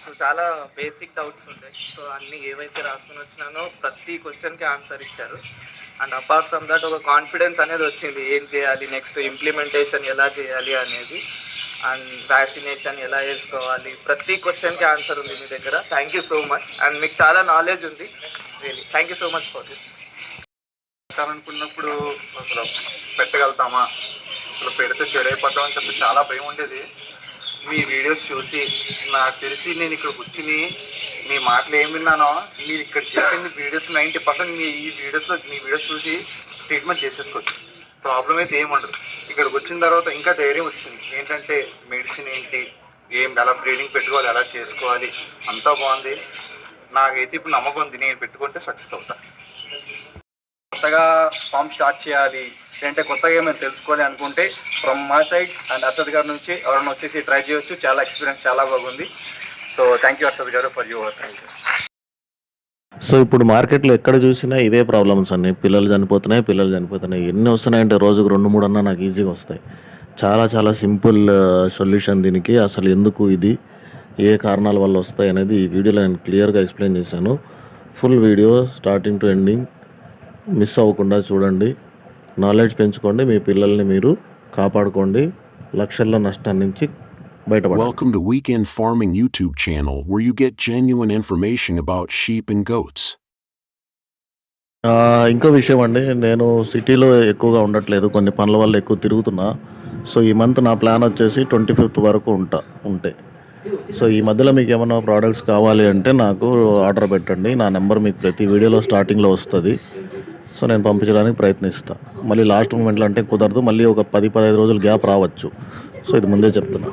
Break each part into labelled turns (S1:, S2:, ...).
S1: నాకు చాలా basic doubts ఉంటాయి. సో అన్నీ ఏవైతే రాసుకొని వచ్చినానో ప్రతి క్వశ్చన్కి ఆన్సర్ ఇచ్చారు. అండ్ అపార్ట్ ఫ్రమ్ దట్ ఒక కాన్ఫిడెన్స్ అనేది వచ్చింది, ఏం చేయాలి నెక్స్ట్, ఇంప్లిమెంటేషన్ ఎలా చేయాలి అనేది, అండ్ వ్యాక్సినేషన్ ఎలా వేసుకోవాలి, ప్రతి క్వశ్చన్కి ఆన్సర్ ఉంది మీ దగ్గర. Thank you so much. And మీకు చాలా నాలెడ్జ్ ఉంది. Really thank you so much for this.
S2: అనుకున్నప్పుడు అసలు పెట్టగలుగుతామా, అసలు పెడితే చెడైపోతామని చెప్పి చాలా భయం ఉండేది. మీ వీడియోస్ చూసి నాకు తెలిసి నేను ఇక్కడ కూర్చుని మీ మాటలు ఏం విన్నానో, మీరు ఇక్కడ చెప్పింది వీడియోస్ 90% మీ వీడియోస్ చూసి ట్రీట్మెంట్ చేసేసుకోవచ్చు. ప్రాబ్లం అయితే ఏముండదు. ఇక్కడికి వచ్చిన తర్వాత ఇంకా ధైర్యం వచ్చింది. ఏంటంటే మెడిసిన్ ఏంటి, ఎలా బ్రీడింగ్ పెట్టుకోవాలి, ఎలా చేసుకోవాలి, అంతా బాగుంది. నాకైతే ఇప్పుడు నమ్మకం ఉంది, నేను పెట్టుకుంటే సక్సెస్ అవుతాను. కొత్తగా ఫామ్ స్టార్ట్ చేయాలి అంటే, కొత్తగా ఏమైనా తెలుసుకోవాలి అనుకుంటే ఫ్రమ్ మా సైడ్ అండ్ అర్షద్ గారి నుంచి ఎవరైనా వచ్చేసి ట్రై చేయొచ్చు. చాలా ఎక్స్పీరియన్స్ చాలా బాగుంది. సో థ్యాంక్ యూ అర్షద్ గారు for your thank you.
S3: So ఇప్పుడు మార్కెట్లో ఎక్కడ చూసినా ఇదే ప్రాబ్లమ్స్ అన్నీ. పిల్లలు చనిపోతున్నాయి. ఎన్ని వస్తున్నాయంటే రోజుకు 2-3 అన్నా నాకు ఈజీగా వస్తాయి. చాలా సింపుల్ సొల్యూషన్ దీనికి. అసలు ఎందుకు ఇది, ఏ కారణాల వల్ల వస్తాయి అనేది ఈ వీడియోలో నేను క్లియర్గా ఎక్స్ప్లెయిన్ చేశాను. Full video starting to ending miss అవ్వకుండా చూడండి. నాలెడ్జ్ పెంచుకోండి, మీ పిల్లల్ని మీరు కాపాడుకోండి, లక్షల నష్టాన్ని నుంచి బయటపడండి.
S4: Welcome to Weekend Farming YouTube channel where you get genuine information about sheep and goats.
S3: ఇంకో విషయం అండి, నేను సిటీలో ఎక్కువగా ఉండట్లేదు, కొన్ని పనుల వల్ల ఎక్కువ తిరుగుతున్నా. సో ఈ మంత్ నా ప్లాన్ వచ్చేసి 25th వరకు ఉంటే. సో ఈ మధ్యలో మీకు ఏమైనా ప్రోడక్ట్స్ కావాలి అంటే నాకు ఆర్డర్ పెట్టండి. నా నెంబర్ మీకు ప్రతి వీడియోలో స్టార్టింగ్లో వస్తుంది. సో నేను పంపించడానికి ప్రయత్నిస్తాను. మళ్ళీ లాస్ట్ మూమెంట్లో అంటే కుదరదు, మళ్ళీ ఒక 10-15 రోజులు గ్యాప్ రావచ్చు. సో ఇది ముందే చెప్తున్నా.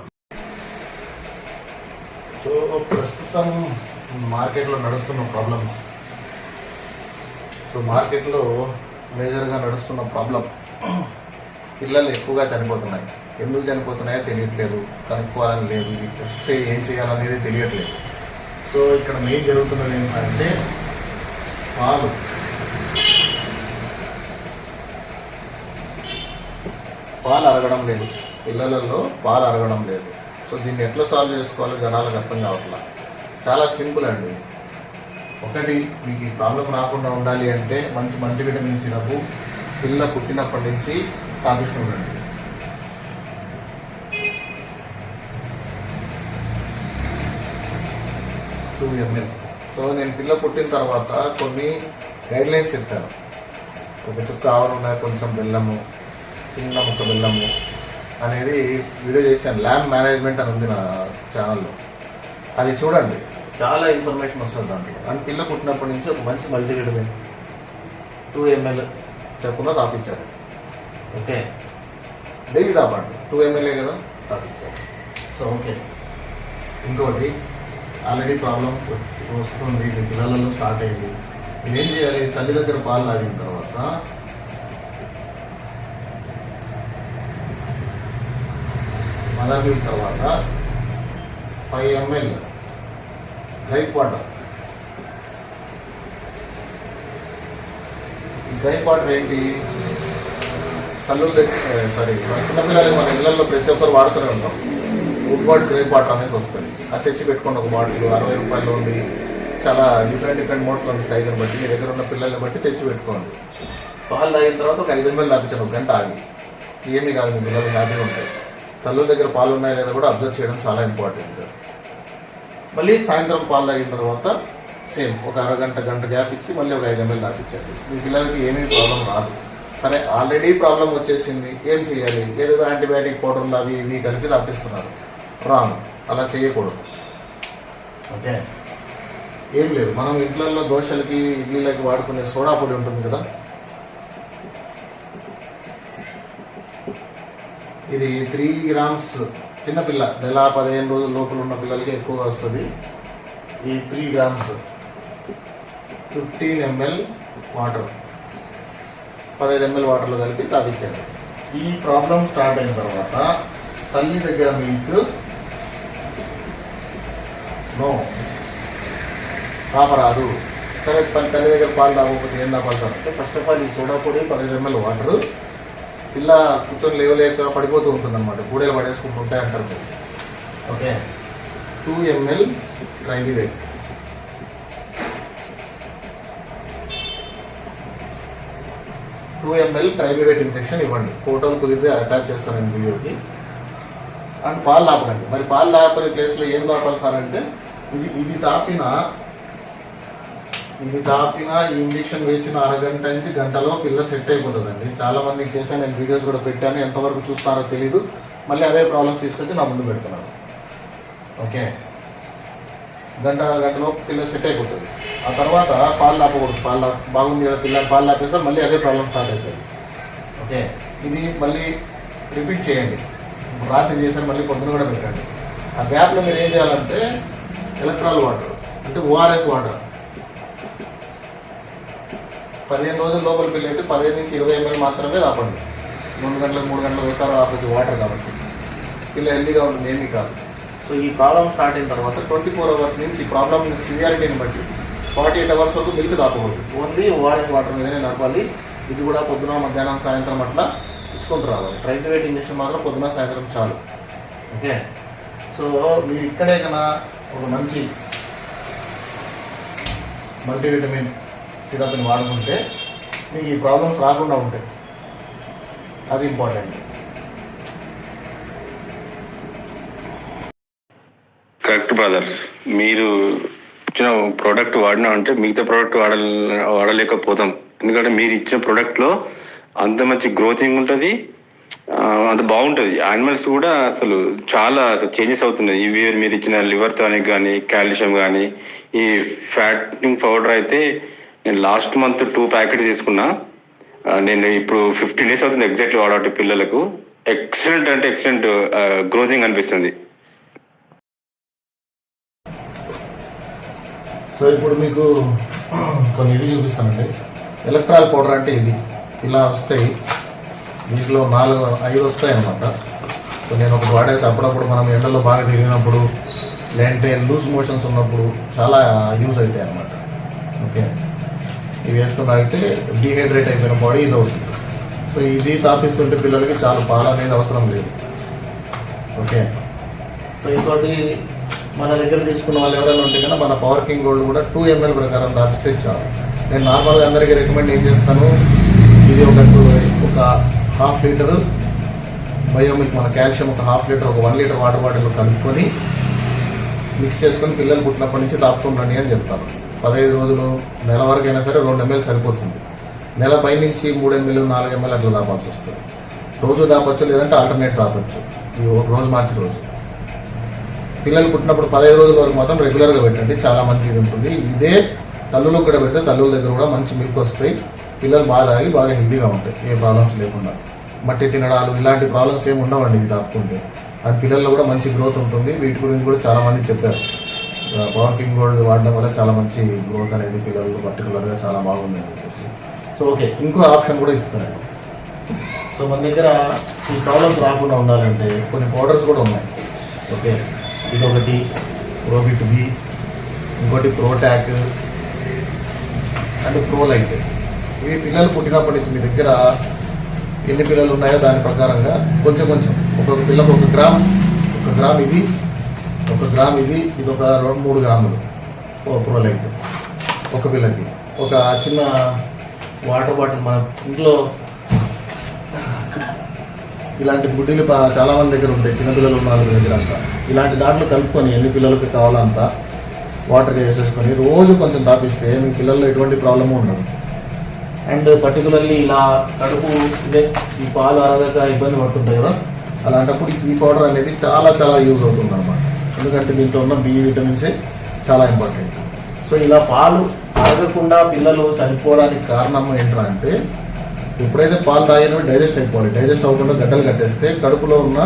S5: సో ప్రస్తుతం మార్కెట్లో నడుస్తున్న ప్రాబ్లమ్స్, సో మార్కెట్లో మేజర్గా నడుస్తున్న ప్రాబ్లం, పిల్లలు ఎక్కువగా చనిపోతున్నాయి. ఎందుకు చనిపోతున్నాయో తెలియట్లేదు, కనుక్కోవాలని లేదు, వస్తే ఏం చేయాలనేది తెలియట్లేదు. సో ఇక్కడ మెయిన్ జరుగుతున్నది ఏంటంటే పాలు అరగడం లేదు, పిల్లలలో పాలు అరగడం లేదు. సో దీన్ని ఎట్లా సాల్వ్ చేసుకోవాలో జనాలకు అర్థం కావట్లా. చాలా సింపుల్ అండి. ఒకటి, మీకు ఈ ప్రాబ్లం రాకుండా ఉండాలి అంటే మంచి మల్టీవిటమిన్ సిరప్ పిల్ల పుట్టినప్పటి నుంచి తాపిస్తుండండి. Two ml. సో నేను పిల్ల పుట్టిన తర్వాత కొన్ని గైడ్లైన్స్ చెప్పాను. ఒక చుక్క ఆవులు ఉన్నాయి, కొంచెం బెల్లము, చిన్న ముక్క బెల్లము అనేది వీడియో చేశాను. ల్యాండ్ మేనేజ్మెంట్ అని ఉంది నా ఛానల్లో, అది చూడండి. చాలా ఇన్ఫర్మేషన్ వస్తుంది దాంట్లో. అండ్ పిల్ల పుట్టినప్పటి నుంచి ఒక మంచి మల్టీవిటమిన్ 2 ml చెప్పున తాపించారు. ఓకే, డైలీ తాపండి. 2 ml కదా తాపించారు. So okay. ఇంకోటి, ఆల్రెడీ ప్రాబ్లం వస్తుంది, మీ పిల్లలలో స్టార్ట్ అయింది. ఏం చేయాలి? తల్లి దగ్గర పాలు తాగిన తర్వాత మదర్ మిల్క్ తర్వాత 5 ml గ్రైప్ వాటర్. ఈ గ్రైప్ వాటర్ ఏంటి? తల్లుల చిన్నపిల్లలకి మన ఇళ్లలో ప్రతి ఒక్కరు వాడుతూనే ఉంటాం. వుడ్ గ్రైప్ వాటర్ అనేసి వస్తుంది. అది తెచ్చి పెట్టుకోండి. ఒక బాటిల్ 60 రూపాయలు ఉంది. చాలా డిఫరెంట్ మోడ్స్లో ఉంది, సైజుని బట్టి, మీ దగ్గర ఉన్న పిల్లల్ని బట్టి తెచ్చి పెట్టుకోండి. పాలు తాగిన తర్వాత ఒక 5 ml తాపించాను, 1 గంట ఆగి. ఏమీ కాదు, మీ పిల్లలు హ్యాపీగా ఉంటాయి. తల్లుల దగ్గర పాలు ఉన్నాయో లేదో కూడా అబ్జర్వ్ చేయడం చాలా ఇంపార్టెంట్. మళ్ళీ సాయంత్రం పాలు తాగిన తర్వాత సేమ్ ఒక గంట గ్యాప్ ఇచ్చి మళ్ళీ ఒక 5 ml తాపించండి. మీ పిల్లలకి ఏమీ ప్రాబ్లం రాదు. సరే, ఆల్రెడీ ప్రాబ్లం వచ్చేసింది, ఏం చేయాలి? ఏదేదో యాంటీబయాటిక్ పౌడర్లు అవి ఇవి కలిపి తాపిస్తున్నారు. రాంగ్, అలా చేయకూడదు. ఓకే, ఏం లేదు. మనం ఇంట్లలో దోశలకి, ఇడ్లీలకి వాడుకునే సోడా పొడి ఉంటుంది కదా, ఇది 3 grams. చిన్నపిల్ల నెల 15 రోజుల లోపల ఉన్న పిల్లలకి ఎక్కువగా వస్తుంది. ఈ 3 grams 15 ml వాటర్, 15 ml వాటర్లో కలిపి తాపించండి. ఈ ప్రాబ్లం స్టార్ట్ అయిన తర్వాత తల్లి దగ్గర మిల్క్ నో కాపరాదు. సరే, తల్లి దగ్గర పాలు తాగకపోతే ఏం తాపాలంటే, ఫస్ట్ ఆఫ్ ఆల్ ఈ సోడా పొడి 15 ml వాటరు, పిల్ల కూర్చొని లేవలేక పడిపోతూ ఉంటుంది అనమాట, గూడెలు పడేసుకుంటూ ఉంటాయి అంటారు. Okay, 2 ml ట్రైబివేట్. ట్రైబివేట్ ఇంజెక్షన్ ఇవ్వండి. ఫోటోలు కుదిరితే అటాచ్ చేస్తాను నేను వీడియోకి. అండ్ పాలు తాపకండి. మరి పాలు తాపని ప్లేస్లో ఏం తాపాలి సార్ అంటే ఇది తాపిన ఈ ఇంజెక్షన్ వేసిన అరగంట నుంచి గంటలో పిల్ల సెట్ అయిపోతుందండి. చాలా మందికి చేశాను, నేను వీడియోస్ కూడా పెట్టాను, ఎంతవరకు చూస్తారో తెలీదు. మళ్ళీ అవే ప్రాబ్లమ్స్ తీసుకొచ్చి నా ముందు పెడుతున్నాను. ఓకే, గంటలో పిల్ల సెట్ అయిపోతుంది. ఆ తర్వాత పాలు తాపకూడదు. బాగుంది కదా పిల్ల పాలు తాపేస్తారు, మళ్ళీ అదే ప్రాబ్లం స్టార్ట్ అవుతుంది. ఓకే, ఇది మళ్ళీ రిపీట్ చేయండి. రాత్రి చేశారు, మళ్ళీ పొద్దున కూడా పెట్టండి. ఆ గ్యాప్లో మీరు ఏం చేయాలంటే ఎలక్ట్రాల్ వాటర్ అంటే ఓఆర్ఎస్ వాటర్ 15 రోజుల లోపల పిల్ల అయితే 15 నుంచి 20 ml మాత్రమే తాపండి. 2 గంటలకు 3 గంటలకు ఒకసారి ఆపచ్చు వాటర్ కాబట్టి పిల్ల హెల్తీగా ఉంటుంది, ఏమీ కాదు. సో ఈ ప్రాబ్లం స్టార్ట్ అయిన తర్వాత 24 hours నుంచి ప్రాబ్లం సివియారిటీని బట్టి 48 hours వరకు మిల్క్ తాపకూడదు. ఓన్లీ ఓఆర్ఎస్ వాటర్ మీదనే నడపాలి. ఇది కూడా పొద్దున, మధ్యాహ్నం, సాయంత్రం అట్లా ఇచ్చుకుంటూ రావాలి. ట్రైబివేట్ ఇంజెక్షన్ మాత్రం పొద్దున, సాయంత్రం చాలు. ఓకే, సో మీరు ఇక్కడే కన్నా ఒక మంచి మల్టీవిటమిన్ సిరప్ని వాడుకుంటే మీకు ఈ ప్రాబ్లమ్స్ రాకుండా ఉంటాయి. అది ఇంపార్టెంట్.
S6: కరెక్ట్ బ్రదర్, మీరు ఇచ్చిన ప్రోడక్ట్ వాడినా అంటే మిగతా ప్రోడక్ట్ వాడలేకపోతాం. ఎందుకంటే మీరు ఇచ్చిన ప్రోడక్ట్లో అంత మంచి గ్రోతింగ్ ఉంటుంది, అంత బాగుంటుంది. యానిమల్స్ కూడా అసలు చాలా చేంజెస్ అవుతున్నాయి. ఇవి మీరు ఇచ్చిన లివర్ టానిక్ కానీ, కాల్షియం కానీ, ఈ ఫ్యాటింగ్ పౌడర్ అయితే నేను లాస్ట్ మంత్ 2 ప్యాకెట్ తీసుకున్నా. నేను ఇప్పుడు 15 days అవుతుంది ఎగ్జాక్ట్లీ వాడబట్టి పిల్లలకు. ఎక్సలెంట్ అంటే ఎక్సలెంట్ గ్రోతింగ్ అనిపిస్తుంది.
S5: సో ఇప్పుడు మీకు కొన్ని ఇది చూపిస్తానండి. ఎలక్ట్రాల్ పౌడర్ అంటే ఇది ఇలా వస్తాయి. వీటిలో 4-5 వస్తాయి అన్నమాట. సో నేను ఒకటి వాడేసి అప్పుడప్పుడు మనం ఎండలో బాగా తిరిగినప్పుడు, లేదంటే లూజ్ మోషన్స్ ఉన్నప్పుడు చాలా యూజ్ అవుతాయి అన్నమాట. ఓకే, ఇవి వేసుకుని తాగితే డీహైడ్రేట్ అయిపోయిన బాడీ ఇది అవుతుంది. సో ఇది తాపిస్తుంటే పిల్లలకి చాలా పాలు అనేది అవసరం లేదు. ఓకే, సో ఇంకోటి మన దగ్గర తీసుకున్న వాళ్ళు ఎవరైనా ఉంటే కన్నా మన పవర్ కింగ్ గోల్డ్ కూడా 2 ml ప్రకారం తాపిస్తే చాలు. నేను నార్మల్గా అందరికీ రికమెండ్ ఏం చేస్తాను, ఇది ఒక 1/2 లీటరు బయోమిల్క్, మన కాల్షియం ఒక 1/2 లీటర్, ఒక 1 లీటర్ వాటర్ బాటిల్లో కలుపుకొని మిక్స్ చేసుకొని పిల్లలు పుట్టినప్పటి నుంచి తాపుతుండండి అని చెప్తాను. 15 రోజులు, నెల వరకు అయినా సరే 2 ml సరిపోతుంది. నెల పై నుంచి 3 ml 4 ml అట్లా తాపాల్సి వస్తుంది. రోజు తాపచ్చు, లేదంటే ఆల్టర్నేట్ తాపచ్చు. ఈ రోజు మార్చి రోజు పిల్లలు పుట్టినప్పుడు 15 రోజుల వరకు మాత్రం రెగ్యులర్గా పెట్టండి, చాలా మంచిది ఉంటుంది. ఇదే తల్లులకు కూడా పెడితే తల్లుల దగ్గర కూడా మంచి మిల్క్ వస్తాయి. పిల్లలు బాగా తాగి బాగా హెల్తీగా ఉంటాయి, ఏ ప్రాబ్లమ్స్ లేకుండా. మట్టి తినడాలు ఇలాంటి ప్రాబ్లమ్స్ ఏమి ఉండవండి ఇది తాపుకుంటే. అండ్ పిల్లల్లో కూడా మంచి గ్రోత్ ఉంటుంది. వీటి గురించి కూడా చాలామంది చెప్పారు. పవర్ కింగ్ గోల్డ్ వాడడం వల్ల చాలా మంచి గ్రోత్ అనేది పిల్లలు పర్టికులర్గా చాలా బాగుంది అని చెప్పేసి. సో ఓకే, ఇంకో ఆప్షన్ కూడా ఇస్తున్నాను. సో మన దగ్గర ఈ ప్రాబ్లమ్స్ రాకుండా ఉండాలంటే కొన్ని పౌడర్స్ కూడా ఉన్నాయి. ఓకే, ఇదొకటి ప్రోబిట్ బి, ఇంకోటి ప్రోటాక్ అండ్ ప్రోలైట్. ఇవి పిల్లలు పుట్టినప్పటి నుంచి మీ దగ్గర ఎన్ని పిల్లలు ఉన్నాయో దాని ప్రకారంగా కొంచెం ఒక్కొక్క పిల్లకు 1 గ్రామ్ ఇది, 1 గ్రామ్ ఇది ఒక 2-3 గ్రాములు ప్రోలైట్ ఒక పిల్లకి. ఒక చిన్న వాటర్ బాటిల్, మన ఇంట్లో ఇలాంటి గుడ్డీలు చాలామంది దగ్గర ఉంటాయి, చిన్నపిల్లలు ఉన్న వాళ్ళ దగ్గర అంతా. ఇలాంటి దాంట్లో కలుపుకొని ఎన్ని పిల్లలకి కావాలంతా వాటర్ వేసేసుకొని రోజు కొంచెం తాపిస్తే మీ పిల్లల్లో ఎటువంటి ప్రాబ్లము ఉండదు. అండ్ పర్టికులర్లీ ఇలా కడుపు ఇదే ఈ పాలు అరగక ఇబ్బంది పడుతుంటాయి కదా, అలాంటప్పుడు ఈ పౌడర్ అనేది చాలా యూజ్ అవుతుంది అన్నమాట. ఎందుకంటే దీంట్లో ఉన్న బి విటమిన్సే చాలా ఇంపార్టెంట్. సో ఇలా పాలు అరగకుండా పిల్లలు చనిపోవడానికి కారణం ఏంటంటే, ఎప్పుడైతే పాలు తాగినవి డైజెస్ట్ అయిపోవాలి. డైజెస్ట్ అవ్వకుండా గడ్డలు కట్టేస్తే కడుపులో ఉన్న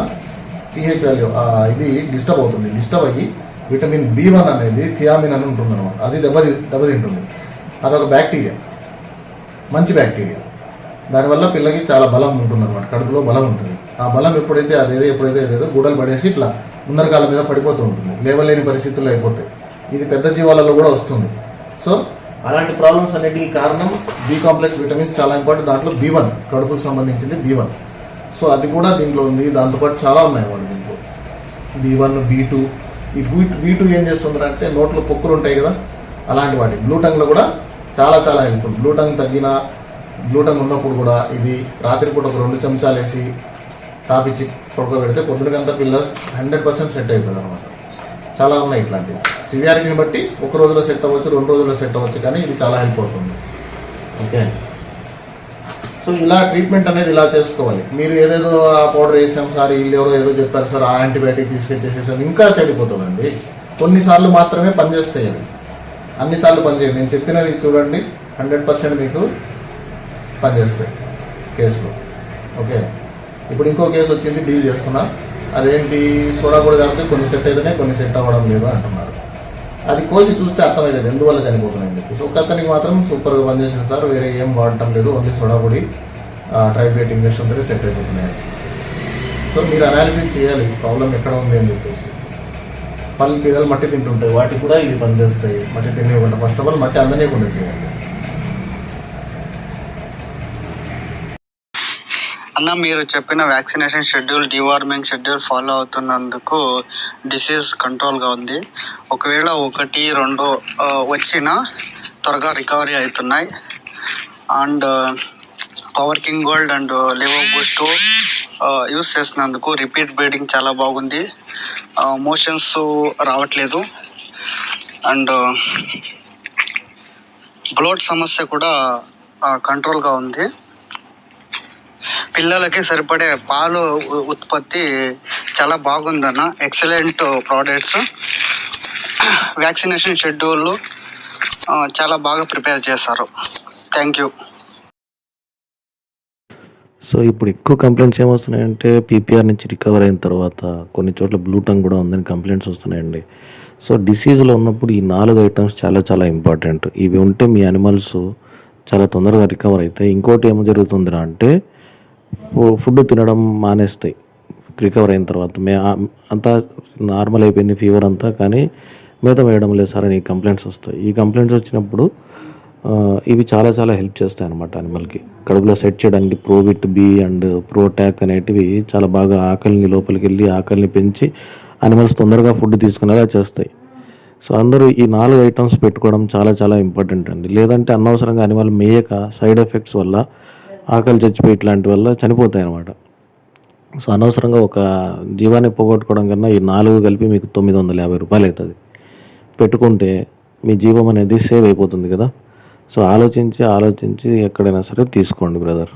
S5: pH వాల్యూ ఇది డిస్టర్బ్ అవుతుంది. డిస్టర్బ్ అయ్యి విటమిన్ B1 అనేది థియామిన్ అని ఉంటుంది అనమాట. అది దెబ్బతింటుంది. అదొక బ్యాక్టీరియా, మంచి బ్యాక్టీరియా. దానివల్ల పిల్లకి చాలా బలం ఉంటుంది అనమాట, కడుపులో బలం ఉంటుంది. ఆ బలం ఎప్పుడైతే అదేదో గూడలు పడేసి ఇట్లా ముందరకాల మీద పడిపోతూ ఉంటుంది, లేవలేని పరిస్థితుల్లో అయిపోతాయి. ఇది పెద్ద జీవాలలో కూడా వస్తుంది. సో అలాంటి ప్రాబ్లమ్స్ అన్నిటికీ కారణం బి కాంప్లెక్స్ విటమిన్స్ చాలా ఇంపార్టెంట్. దాంట్లో B1 కడుపుకు సంబంధించింది B1. సో అది కూడా దీంట్లో ఉంది. దాంతోపాటు చాలా ఉన్నాయి వాళ్ళు దీంట్లో B1, B2 ఈ B2 ఏం చేస్తుంది అంటే నోట్లో పొక్కులు ఉంటాయి కదా, అలాంటి వాటి బ్లూటంగ్లో కూడా చాలా చాలా హెల్ప్ఫుల్. బ్లూటంగ్ ఉన్నప్పుడు కూడా ఇది రాత్రిపూట ఒక 2 చెంచాలు వేసి తాపిచ్చి పడుకోబెడితే పొద్దునకంతా పిల్ల 100% సెట్ అవుతుంది అనమాట. చాలా ఉన్నాయి ఇట్లాంటివి. సివియారిటీని బట్టి ఒక రోజులో సెట్ అవ్వచ్చు, 2 రోజుల్లో సెట్ అవ్వచ్చు, కానీ ఇది చాలా హెల్ప్ అవుతుంది. ఓకే, సో ఇలా ట్రీట్మెంట్ అనేది ఇలా చేసుకోవాలి. మీరు ఏదేదో ఆ పౌడర్ వేసాం సార్, వీళ్ళు ఎవరో ఏదో చెప్పారు సార్, ఆ యాంటీబయాటిక్ తీసుకొచ్చేసేసాం, ఇంకా చెడిపోతుందండి. కొన్నిసార్లు మాత్రమే పనిచేస్తాయి అవి, అన్నిసార్లు పనిచేయండి. నేను చెప్పినవి చూడండి, 100% మీకు పనిచేస్తాయి కేసులో. ఓకే, ఇప్పుడు ఇంకో కేసు వచ్చింది, డీల్ చేస్తున్నా. అదేంటి, సోడా కూడా తాగితే కొన్ని సెట్ అయితేనే కొన్ని సెట్ అవ్వడం లేదు అంటున్నారు. అది కోసి చూస్తే అర్థమవుతుంది ఎందువల్ల చనిపోతున్నాయని చెప్పేసి. ఒక అతనికి మాత్రం సూపర్గా పనిచేసింది సార్, వేరే ఏం వాడటం లేదు, ఓన్లీ సోడా పొడి ట్రైబేట్ ఇంజక్షన్తోనే సెట్ అయిపోతున్నాయి. సో మీరు అనాలిసిస్ చేయాలి ప్రాబ్లం ఎక్కడ ఉంది అని చెప్పేసి. పిల్లలు మట్టి తింటుంటాయి, వాటికి కూడా ఇవి పనిచేస్తాయి. మట్టి తినేయకుండా ఫస్ట్ ఆఫ్ ఆల్ మట్టి అందనేయకుండా చేయాలి.
S7: అన్న, మీరు చెప్పిన vaccination schedule, deworming schedule follow అవుతున్నందుకు డిసీజ్ కంట్రోల్గా ఉంది. ఒకవేళ 1, 2 వచ్చినా త్వరగా రికవరీ అవుతున్నాయి. And Power King Gold and Livo Boost use చేసినందుకు రిపీట్ బ్రీడింగ్ చాలా బాగుంది. మోషన్స్ రావట్లేదు. అండ్ బ్లోట్ సమస్య కూడా కంట్రోల్గా ఉంది. పిల్లలకి సరిపడే పాలు ఉత్పత్తి చాలా బాగుందన్న. Excellent products. వ్యాక్సినేషన్ షెడ్యూల్ చాలా బాగా ప్రిపేర్ చేశారు. Thank you.
S3: సో ఇప్పుడు ఎక్కువ కంప్లైంట్స్ ఏమొస్తున్నాయంటే పీపీఆర్ నుంచి రికవర్ అయిన తర్వాత కొన్ని చోట్ల బ్లూటంగ్ కూడా ఉందని కంప్లైంట్స్ వస్తున్నాయండి. సో డిసీజ్లో ఉన్నప్పుడు ఈ 4 ఐటమ్స్ చాలా చాలా ఇంపార్టెంట్. ఇవి ఉంటే మీ యానిమల్స్ చాలా తొందరగా రికవర్ అవుతాయి. ఇంకోటి ఏమో జరుగుతుందిరా అంటే ఫుడ్ తినడం మానేస్తాయి రికవర్ అయిన తర్వాత. అంతా నార్మల్ అయిపోయింది ఫీవర్ అంతా, కానీ మేత వేయడం లేదు సార్ అని కంప్లైంట్స్ వస్తాయి. ఈ కంప్లైంట్స్ వచ్చినప్పుడు ఇవి చాలా చాలా హెల్ప్ చేస్తాయి అన్నమాట యానిమల్కి కడుపులో సెట్ చేయడానికి. ప్రోవిట్ బి అండ్ ప్రోటాక్ అనేటివి చాలా బాగా ఆకలిని లోపలికి వెళ్ళి ఆకలిని పెంచి యానిమల్స్ తొందరగా ఫుడ్ తీసుకునేలా చేస్తాయి. సో అందరూ ఈ 4 ఐటమ్స్ పెట్టుకోవడం చాలా చాలా ఇంపార్టెంట్ అండి. లేదంటే అనవసరంగా యానిమల్ మేయక సైడ్ ఎఫెక్ట్స్ వల్ల ఆకలి చచ్చిపోయి ఇట్లాంటి వల్ల చనిపోతాయి అన్నమాట. సో అనవసరంగా ఒక జీవాన్ని పోగొట్టుకోవడం కన్నా ఈ 4 కలిపి మీకు 950 రూపాయలు అవుతుంది. పెట్టుకుంటే మీ జీవం అనేది సేవ్ అయిపోతుంది కదా. సో ఆలోచించి ఎక్కడైనా సరే తీసుకోండి బ్రదర్.